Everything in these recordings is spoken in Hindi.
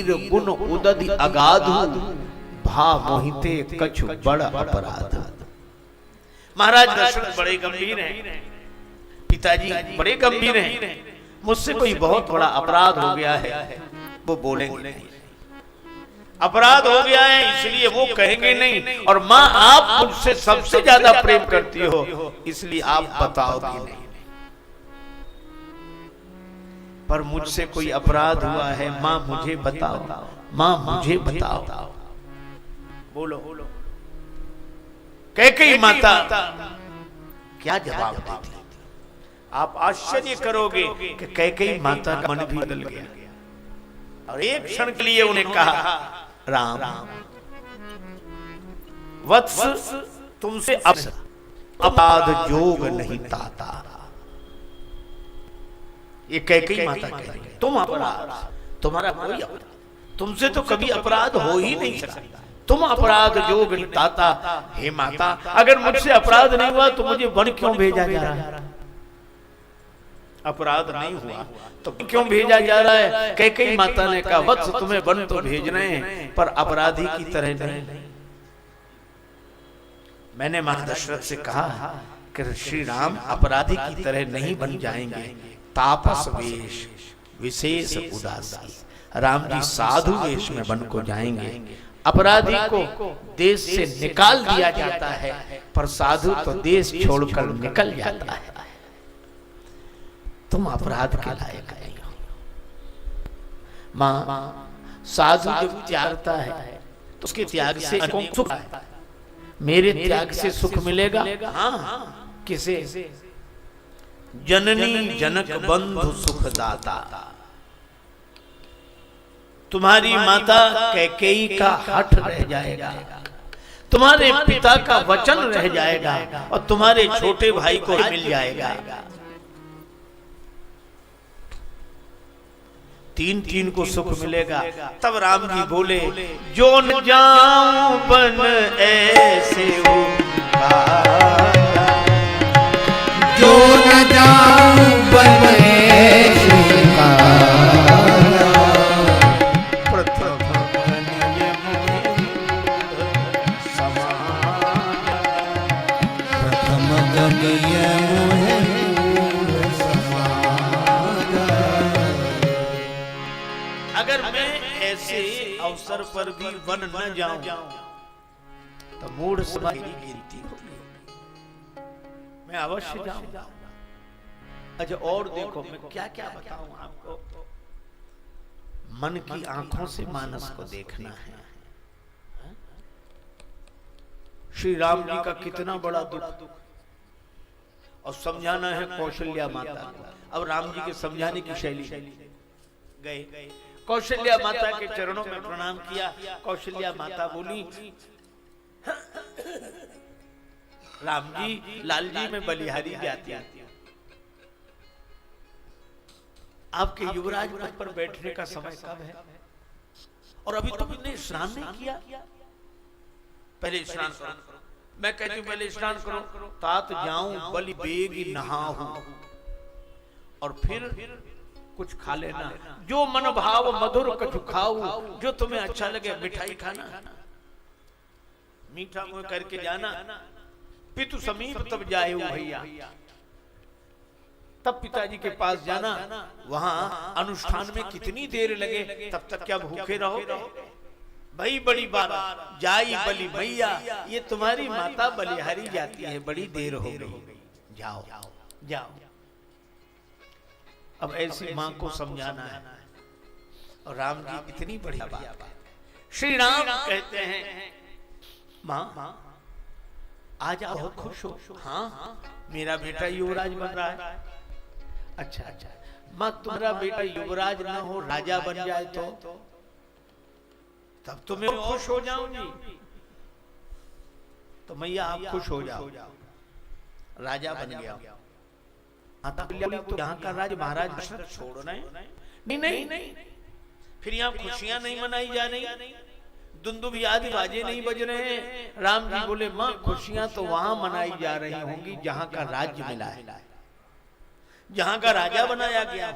वीर गुण उदधि अगाधु, भा मोहिते कछु बड़ अपराध। महाराज दशरथ बड़े गंभीर हैं, पिताजी बड़े गंभीर हैं, मुझसे कोई बहुत बड़ा अपराध हो गया है, वो बोलेंगे नहीं। अपराध हो गया है इसलिए वो कहेंगे नहीं, और माँ आप मुझसे सबसे ज्यादा प्रेम करती हो इसलिए आप बताओगी नहीं। पर मुझसे कोई अपराध हुआ है, माँ मुझे बताओ, माँ मुझे बताओ। बोलो कैकेयी माता क्या जवाब देती? आप आश्चर्य करोगे कि कैकेयी माता का मन भी बदल गया, और एक क्षण के लिए उन्हें कहा, राम वत्स तुमसे अपराध जोग नहीं ताता। ये कैकेयी माता कह रही है, तुम अपराध, तुम्हारा कोई अपराध, तुमसे तो कभी अपराध हो ही नहीं सकता, तुम अपराध जोग नहीं ताता। हे माता, अगर मुझसे अपराध नहीं हुआ तो मुझे वन क्यों भेजा जा रहा है? अपराध नहीं हुआ तो क्यों भेजा जा रहा है? कैकेयी माता ने कहा, वत्स तुम्हें वन तो भेज रहे हैं पर अपराधी की तरह नहीं। मैंने महाराज दशरथ से कहा कि श्री राम अपराधी की तरह नहीं बन जाएंगे, तापस वेश विशेष उदासी। राम जी साधु वेश में बन को जाएंगे। अपराधी को देश से निकाल दिया जाता है, पर साधु तो देश छोड़कर निकल जाता है। तुम अपराध के लायक नहीं हो। माँ, साधु जब त्यागता है तो उसके त्याग से सुख है। मेरे त्याग से सुख मिलेगा? हाँ, किसे? जननी जनक बंधु सुखदाता। तुम्हारी माता कैकेयी का हठ रह जाएगा, तुम्हारे पिता का वचन रह जाएगा, और तुम्हारे छोटे भाई को मिल जाएगा। तीन तीन को सुख मिलेगा। तब राम जी बोले, जो न जाऊं बन ऐसे जो न जाऊं बन ऐसे प्रथम गनीय अवसर पर भी वन न जाऊं तो मूढ़ समाज की गिनती होगी। मैं अवश्य जाऊंगा। अच्छा, और देखो मैं क्या क्या बताऊं आपको। मन की आंखों से मानस को देखना है। श्री राम जी का कितना बड़ा दुख, और समझाना है कौशल्या माता को। अब राम जी के समझाने की शैली गए। कौशल्या माता के चरणों में प्रणाम किया। कौशल्या माता बोली, राम जी, लाल जी में बलिहारी जाती है, आपके युवराज पद पर बैठने का समय कब है? और अभी तुमने स्नान नहीं किया। पहले स्नान करो। मैं कहती हूँ पहले स्नान करो। तात जाऊं बलि बेगी नहाऊं, और फिर कुछ खा लेना। जो मन भाव मधुर कछु खाऊ, जो तुम्हें अच्छा लगे मिठाई खाना, मीठा मुंह करके जाना। पितु समीप तब जाए भैया, तब पिताजी के पास जाना। वहां अनुष्ठान में कितनी देर लगे, तब तक क्या भूखे रहोगे? भाई बड़ी बात, जाई बलि मैया, ये तुम्हारी माता बलिहारी जाती है, बड़ी देर हो गई, जाओ जाओ। अब ऐसी मां को समझाना है। और राम जी इतनी बड़ी बात। श्री राम कहते हैं, मां आज आप बहुत खुश हो? हाँ, मेरा बेटा युवराज बन रहा है। अच्छा, मां तुम्हारा बेटा युवराज ना हो, राजा बन जाए तो तब तो मैं खुश हो जाऊंगी। तो मैया आप खुश हो जाओ, राजा बन गया। तो यहाँ का राज महाराज दशरथ छोड़ना है? नहीं, फिर यहाँ खुशियां नहीं मनाई जा रही, दुंदुभ आदि बाजे नहीं बज रहे हैं। राम जी बोले, माँ खुशियां तो वहां मनाई जा रही होंगी जहां का राज्य मिला है, जहां का राजा बनाया गया,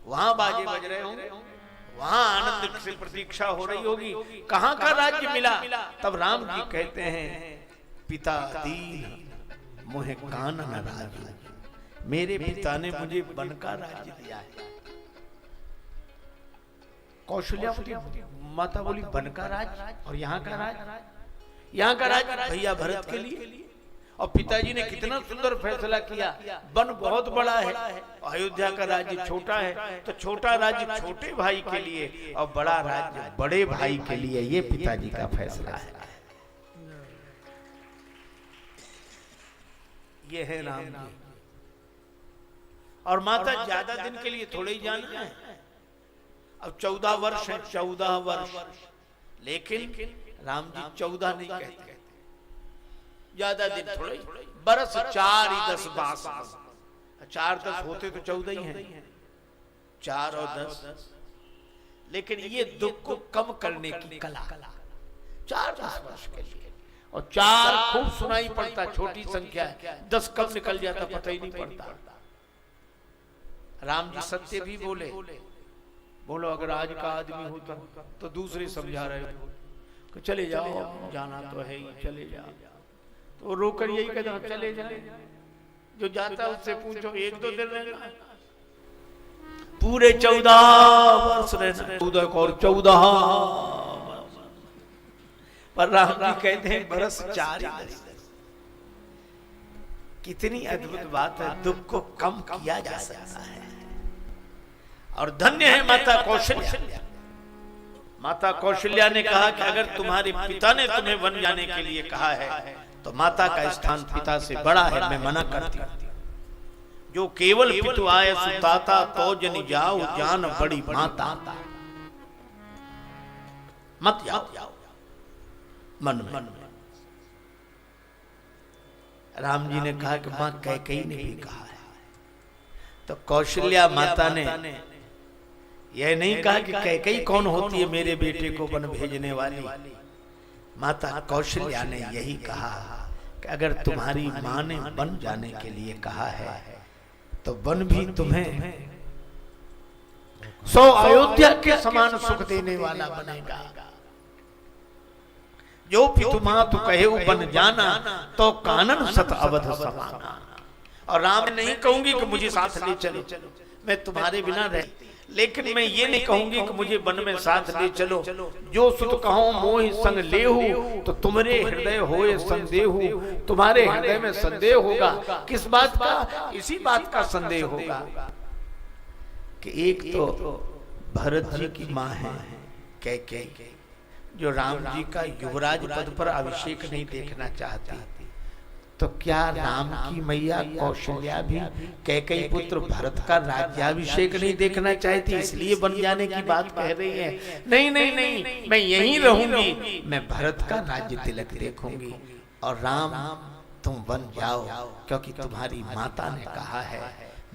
वहां बाजे बज रहे होंगे। वहां आनंद से प्रतीक्षा हो रही होगी, कहां का राज्य मिला। तब राम जी कहते हैं, पिता दीन मोहे कानन राज, मेरे पिता ने मुझे वन का राज्य दिया है। कौशल्या माता बोली वन का राज और यहाँ का राज, यहाँ का राज भैया भरत के लिए। और पिताजी ने कितना सुंदर फैसला किया, वन बहुत बड़ा है, अयोध्या का राज्य छोटा है, तो छोटा राज्य छोटे भाई के लिए और बड़ा राज्य बड़े भाई के लिए। ये पिताजी का फैसला है। ये है राम जी। और माता ज्यादा दिन के लिए थोड़े ही जाना है, अब 14 वर्ष है, 14 वर्ष। लेकिन राम जी 14 नहीं कहते, ज्यादा दिन थोड़े, बरस 4 ही 10 बास, 4 10 होते तो 14 ही हैं, 4 और 10। लेकिन ये दुख को कम करने की कला, 4-10 वर्ष के लिए। और 4 खूब सुनाई पड़ता, छोटी संख्या है, 10 कब निकल जाता पता ही नहीं पड़ता। राम जी सत्य भी बोले, बोलो अगर आज का आदमी होता तो दूसरे समझा रहे हो कि चले जाओ, जाना तो है ही, चले जाओ। तो रोकर यही कहता चले जाए, जो जाता है उससे पूछो 1-2 दिन रहना, पूरे 14 वर्ष रहना, 14 और 14। पर राम जी कहते हैं बरस 4 ही 10। कितनी अद्भुत बात है, दुख को कम किया जा सकता है। और धन्य है माता कौशल्या। माता कौशल्या ने कहा कि अगर तुम्हारे पिता ने तुम्हें वन जाने के लिए कहा है तो माता का स्थान पिता से बड़ा है, मैं मना करती हूं। जो केवल पितु आए सुताता, तो जन जाओ जान बड़ी माता, मत जाओ मन में। राम जी ने कहा कि मां कैकेयी ने भी कहा है, तो कौशल्या माता ने यह नहीं कहा कि कैकेयी कौन होती है मेरे बेटे को वन भेजने वाली। माता कौशल्या ने यही कहा कि अगर तुम्हारी मां ने वन जाने के लिए कहा है तो वन भी तुम्हें 100 अयोध्या के समान सुख देने वाला बनेगा। जो पितु मां तू कहे वन जाना, तो कानन सत अवध समाना। और राम नहीं कहूंगी कि मुझे साथ ले चलो, मैं तुम्हारे बिना रह, लेकिन मैं ये नहीं कहूंगी कि मुझे वन में साथ ले चलो। जो सुत कहो मोहि संग लेहु, तो तुम्हारे हृदय होए संदेहु। तुम्हारे हृदय में संदेह होगा, किस बात का? इसी बात का संदेह होगा कि एक तो भरत जी की मां है कैकेयी, जो राम जी का युवराज पद पर अभिषेक नहीं देखना चाहती। तो क्या राम की मैया कौशल्या भी कैकेयी पुत्र भरत का राज्याभिषेक नहीं देखना चाहती, इसलिए बन जाने की बात कह रही है? नहीं नहीं नहीं, मैं यहीं रहूंगी, मैं भरत का राज्य तिलक देखूंगी। और राम तुम बन जाओ, क्योंकि तुम्हारी माता ने कहा है,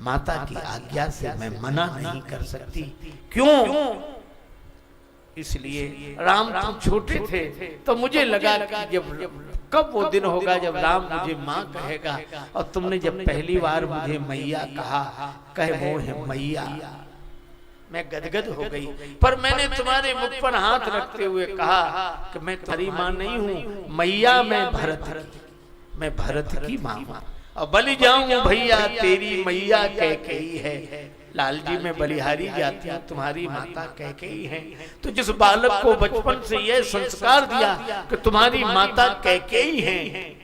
माता की आज्ञा से मैं मना नहीं कर सकती। क्यों? इसलिए राम तुम छोटे थे तो मुझे लगा कि जब कब वो दिन होगा जब राम मुझे माँ कहेगा, और तुमने जब पहली बार मुझे मैया कहा, कहे वो है मैया, मैं गदगद हो गई। पर मैंने तुम्हारे मुख पर हाथ रखते हुए कहा कि मैं तुम्हारी माँ नहीं हूँ, मैया मैं भरत की माँ हूँ, और बलि जाऊं भैया तेरी मैया कैकेयी है। लाल जी में बलिहारी जाती है, तुम्हारी माता कैकेयी है। तो जिस बालक को बचपन से यह संस्कार दिया कि तुम्हारी माता कैकेयी है,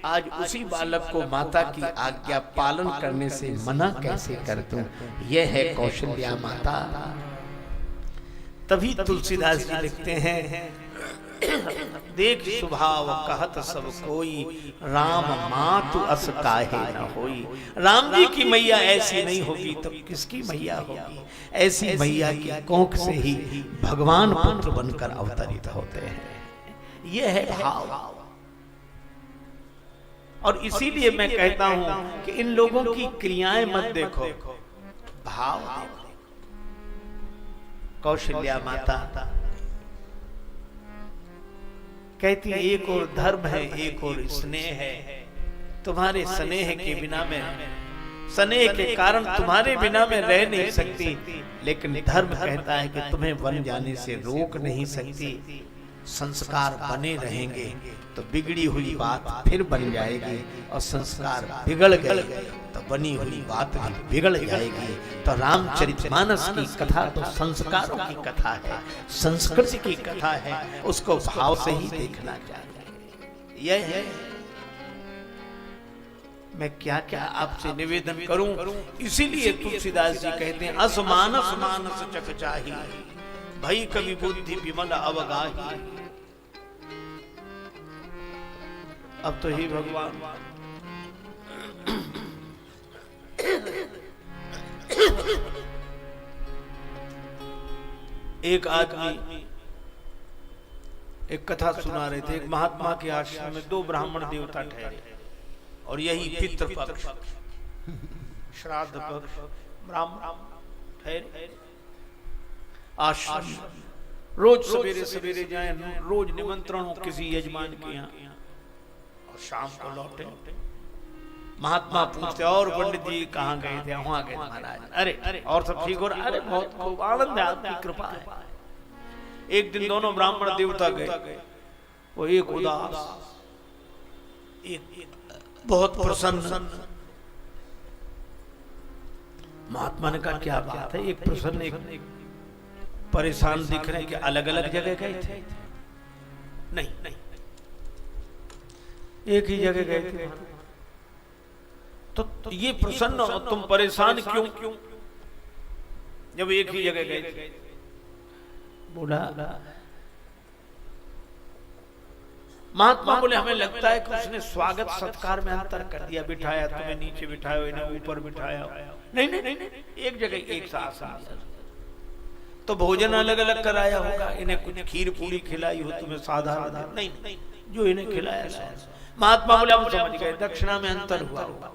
आज उसी बालक को माता की आज्ञा पालन करने से मना कैसे कर दूं? यह है कौशल्या माता। तभी तुलसीदास जी लिखते हैं, देख स्वभाव कहत सब कोई, राम मातु अस काहे न होई। राम जी की मैया ऐसी नहीं होगी तो किसकी मैया होगी? ऐसी मैया की कोख से ही भगवान पुत्र बनकर अवतरित होते हैं। यह है भाव। और इसीलिए मैं कहता हूं कि इन लोगों की क्रियाएं मत देखो, भाव देखो। कौशल्या माता कहती एक और धर्म है, एक और स्नेह है। तुम्हारे स्नेह के बिना मैं स्नेह के कारण तुम्हारे बिना मैं रह नहीं सकती, लेकिन धर्म कहता है कि तुम्हें वन जाने से रोक नहीं सकती। संस्कार बने रहेंगे तो बिगड़ी हुई बात फिर बन जाएगी, और संस्कार बिगड़ गए तो बनी हुई बात भी बिगड़ जाएगी। तो रामचरितमानस की कथा तो संस्कारों की कथा है, संस्कृति की कथा है, उसको भाव से ही देखना चाहिए। यह है मैं क्या क्या आपसे निवेदन करूं। इसीलिए तुलसीदास जी कहते हैं असमानस मानस चकचाही, भई कवि बुद्धि विमल अवगाही। अब तो ही भगवान एक आदमी एक कथा सुना रहे थे। एक महात्मा के आश्रम में 2 ब्राह्मण देवता ठहरे, और यही पितृपक्ष श्राद्ध पक्ष ब्राह्मण ठहरे आश्रम। रोज सवेरे सवेरे जाएं, रोज निमंत्रण हो किसी यजमान के यहाँ, और शाम को लौटे। महात्मा पूछते और पंडित जी कहाँ गए थे? वहां गए महाराज। अरे और सब ठीक हो रहा? अरे बहुत खूब आनंद है, आपकी कृपा है। एक दिन दोनों ब्राह्मण देवता गए, वो एक उदास एक बहुत प्रसन्न। महात्मा ने कहा क्या बात है? एक प्रसन्न एक परेशान दिख रहे हैं कि अलग अलग जगह गए थे? नहीं, एक ही जगह गए थे। तो ये प्रसन्न और तुम परेशान क्यों जब एक ही जगह गए थे? बोला महात्मा बोले हमें लगता है कि उसने स्वागत सत्कार में अंतर कर दिया, बिठाया, तुम्हें नीचे बिठाया, इन्हें ऊपर बिठाया। नहीं, एक जगह एक साथ तो भोजन अलग अलग कराया होगा, इन्हें कुछ खीर पूरी खिलाई हो, तुम्हें साधारण नहीं, जो इन्हें खिलाया। महात्मा बोले हम समझ गए, दक्षिणा में अंतर हुआ होगा।